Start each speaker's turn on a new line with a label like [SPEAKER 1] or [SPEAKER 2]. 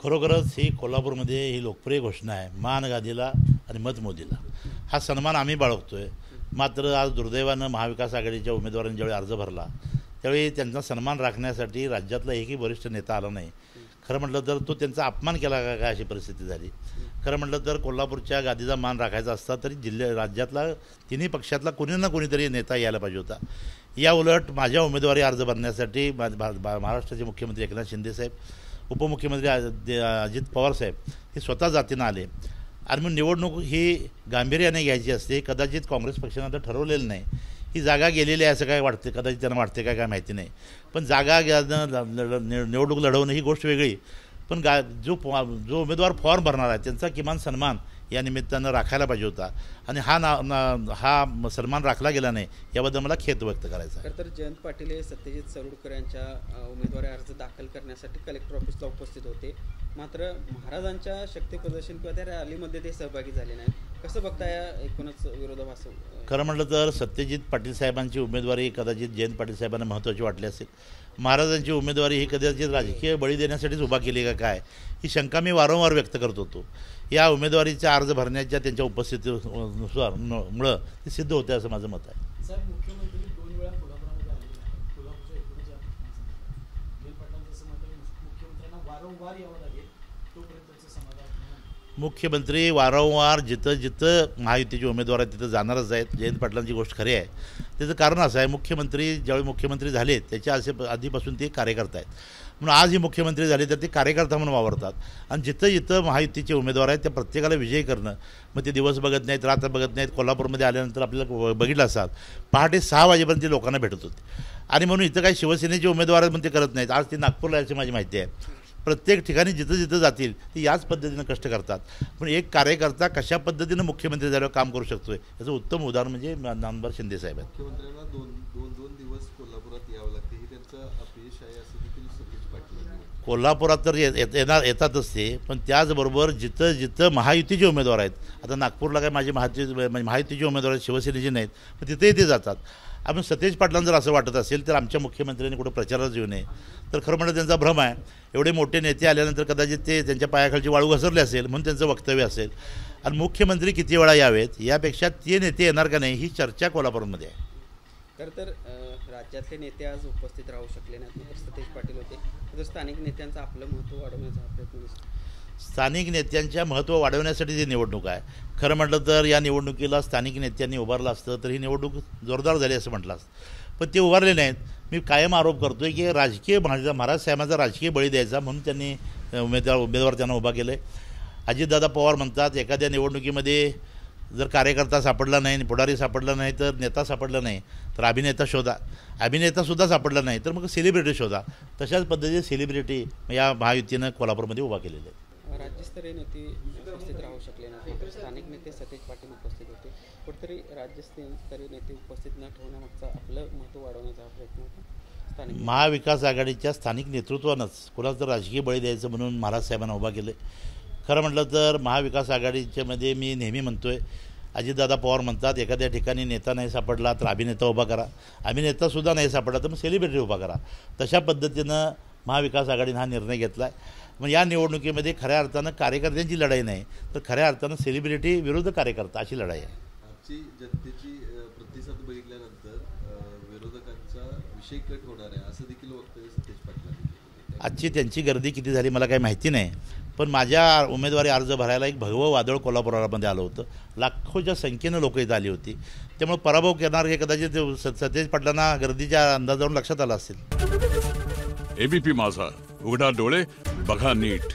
[SPEAKER 1] खरोखरच ही कोल्हापूरमध्ये ही लोकप्रिय घोषणा आहे, मान गादीला आणि मत मोदीला. हा सन्मान आम्ही बाळगतोय. मात्र आज दुर्दैवानं महाविकास आघाडीच्या उमेदवारांनी ज्यावेळी अर्ज भरला त्यावेळी त्यांचा सन्मान राखण्यासाठी राज्यातला एकही वरिष्ठ नेता आला नाही. खरं म्हटलं तर तो त्यांचा अपमान केला का काय अशी परिस्थिती झाली. खरं म्हटलं तर कोल्हापूरच्या गादीचा मान राखायचा असता तरी राज्यातला तिन्ही पक्षातला कोणी ना कोणीतरी नेता यायला पाहिजे होता. या उलट माझ्या उमेदवारी अर्ज भरण्यासाठी महाराष्ट्राचे मुख्यमंत्री एकनाथ शिंदेसाहेब, उपमुख्यमंत्री अजित पवारसाहेब हे स्वतः जातीनं आले. आणि मग निवडणूक ही गांभीर्याने घ्यायची असते. कदाचित काँग्रेस पक्षानं आता ठरवलेलं नाही. ही जागा गेलेली आहे असं काय वाटते, कदाचित त्यांना वाटते काय माहिती नाही. पण जागा निवडणूक लढवणं ही गोष्ट वेगळी. पण जो उमेदवार फॉर्म भरणार आहे त्यांचा किमान सन्मान या निमित्तानं राखायला पाहिजे होता. आणि हा सन्मान राखला गेला नाही याबद्दल मला खेद व्यक्त करायचा आहे.
[SPEAKER 2] तर जयंत पाटील हे सत्यजित सरोडकर यांच्या उमेदवारी अर्ज दाखल करण्यासाठी कलेक्टर ऑफिसला उपस्थित होते. मात्र महाराजांच्या शक्ती प्रदर्शन किंवा त्या रॅलीमध्ये ते सहभागी झाले नाही. कसं बघता या एकूणच विरोधाभास?
[SPEAKER 1] खरं म्हटलं तर सत्यजित पाटील साहेबांची उमेदवारी कदाचित जयंत पाटील साहेबांना महत्त्वाची वाटली असेल. महाराजांची उमेदवारी ही कदाचित राजकीय बळी देण्यासाठीच उभा केली का काय ही शंका मी वारंवार व्यक्त करत होतो. या उमेदवारीचा अर्ज भरण्याच्या त्यांच्या उपस्थितीनुसार मुळे ते सिद्ध होते असं माझं मत आहे.
[SPEAKER 3] मुख्यमंत्री 2 वेळा कोल्हापुरामध्ये आलेले आहेत. कोल्हापूरच्या एकूणच जयंत पाटलांचं असं मत आहे मुख्यमंत्र्यांना वारंवार यावं लागेल तोपर्यंतचं समाधान.
[SPEAKER 1] मुख्यमंत्री वारंवार जिथं महायुतीचे उमेदवार आहेत तिथं जाणारच आहेत. जयंत पाटलांची गोष्ट खरी आहे. त्याचं कारण असं आहे, मुख्यमंत्री ज्यावेळी मुख्यमंत्री झाले त्याच्या आधीपासून ते कार्यकर्ता आहेत. म्हणून आज ही मुख्यमंत्री झाले तर ते कार्यकर्ता म्हणून वावरतात. आणि जिथं जिथं उमेदवार आहेत त्या प्रत्येकाला विजयी करणं. मग ते दिवस बघत नाहीत, रात्र बघत नाहीत. कोल्हापूरमध्ये आल्यानंतर आपल्याला बघितलं असाल पहाटे 6 वाजेपर्यंत ते लोकांना भेटत होते. आणि म्हणून इथं काही शिवसेनेचे उमेदवार आहेत म्हणून ते करत नाहीत. आज ते नागपूरला याची माझी माहिती आहे. प्रत्येक ठिकाणी जिथं जातील ते याच पद्धतीनं कष्ट करतात. पण एक कार्यकर्ता कशा पद्धतीनं मुख्यमंत्री झाल्यावर काम करू शकतो याचं उत्तम उदाहरण म्हणजे नामदार शिंदेसाहेब आहेत.
[SPEAKER 4] मुख्यमंत्र्यांना दोन दिवस कोल्हापुरात यावं लागते ही त्यांचं अपयश आहे असं देखील सतीश पाटील.
[SPEAKER 1] कोल्हापुरात तर येतातच ते, पण त्याचबरोबर जिथं महायुतीचे उमेदवार आहेत. आता नागपूरला काय माझे महायुतीचे उमेदवार आहेत, शिवसेनेचे नाहीत, पण तिथेही ते जातात. आपण सतेज पाटलांना जर असं वाटत असेल तर आमच्या मुख्यमंत्र्यांनी कुठं प्रचारात येऊ नये तर खरं म्हणजे त्यांचा भ्रम आहे. एवढे मोठे नेते आल्यानंतर कदाचित ते त्यांच्या पायाखालची वाळू घसरली असेल म्हणून त्यांचं वक्तव्य असेल. आणि मुख्यमंत्री किती वेळा यावेत यापेक्षा ते नेते येणार का नाही ही चर्चा कोल्हापूरमध्ये आहे.
[SPEAKER 2] तर राज्यातले नेते आज उपस्थित राहू शकले नाहीत. तर सतेज पाटील होते. तर स्थानिक नेत्यांचं आपलं महत्त्व वाढवण्याचा प्रयत्न दिसतो.
[SPEAKER 1] स्थानिक नेत्यांच्या महत्त्व वाढवण्यासाठी जी निवडणूक आहे. खरं म्हटलं तर या निवडणुकीला स्थानिक नेत्यांनी उभारलं असतं तर ही निवडणूक जोरदार झाली असं म्हटलं असतं. पण ते उभारले नाहीत. मी कायम आरोप करतो की राजकीय महाराज साहेबांचा राजकीय बळी द्यायचा म्हणून त्यांनी उमेदवार त्यांना उभा केलं आहे. अजितदादा पवार म्हणतात एखाद्या निवडणुकीमध्ये जर कार्यकर्ता सापडला नाही, पुढारी सापडला नाही, तर नेता सापडला नाही तर अभिनेता शोधा. अभिनेतासुद्धा सापडला नाही तर मग सेलिब्रिटी शोधा. तशाच पद्धतीने सेलिब्रिटी या महायुतीनं कोल्हापूरमध्ये उभा केलेले आहे.
[SPEAKER 2] राज्यस्तरीय नेते उपस्थित राहू शकले नाही. स्थानिक नेते सतेज पाटील उपस्थित होते. कुठेतरी राज्यस्तरीय नेते उपस्थित न ठेवण्यामागचा आपलं महत्त्व वाढवण्याचा प्रयत्न होता. स्थानिक
[SPEAKER 1] महाविकास आघाडीच्या स्थानिक नेतृत्वानंच कुणाचं तर राजकीय बळी द्यायचं म्हणून महाराज साहेबांना उभा केलं. खरं म्हटलं तर महाविकास आघाडीच्यामध्ये मी नेहमी म्हणतो आहे, अजितदादा पवार म्हणतात एखाद्या ठिकाणी नेता नाही सापडला तर अभिनेता उभा करा, अभिनेतासुद्धा नाही सापडला तर मग सेलिब्रिटी उभा करा. तशा पद्धतीनं महाविकास आघाडीनं हा निर्णय घेतला आहे. मग या निवडणुकीमध्ये खऱ्या अर्थानं कार्यकर्त्यांची लढाई नाही तर खऱ्या अर्थानं सेलिब्रिटी विरुद्ध कार्यकर्ता अशी लढाई आहे.
[SPEAKER 4] आजची जनतेची प्रतिसाद बघितल्यानंतर विरोधकांचा विषय कट होणार आहे असं देखील वक्तव्य सतेज पाटलांनी.
[SPEAKER 1] आजची त्यांची गर्दी किती झाली मला काही माहिती नाही. पण माझ्या उमेदवारी अर्ज भरायला एक भगवं वादळ कोल्हापुरामध्ये आलं होतं. लाखोच्या संख्येनं लोक इथं आली होती. त्यामुळे पराभव करणार हे कदाचित सतेज पाटलांना गर्दीच्या अंदाजावरून लक्षात आलं असेल.
[SPEAKER 5] एबीपी माझा, उघडा डोळे बघा नीट.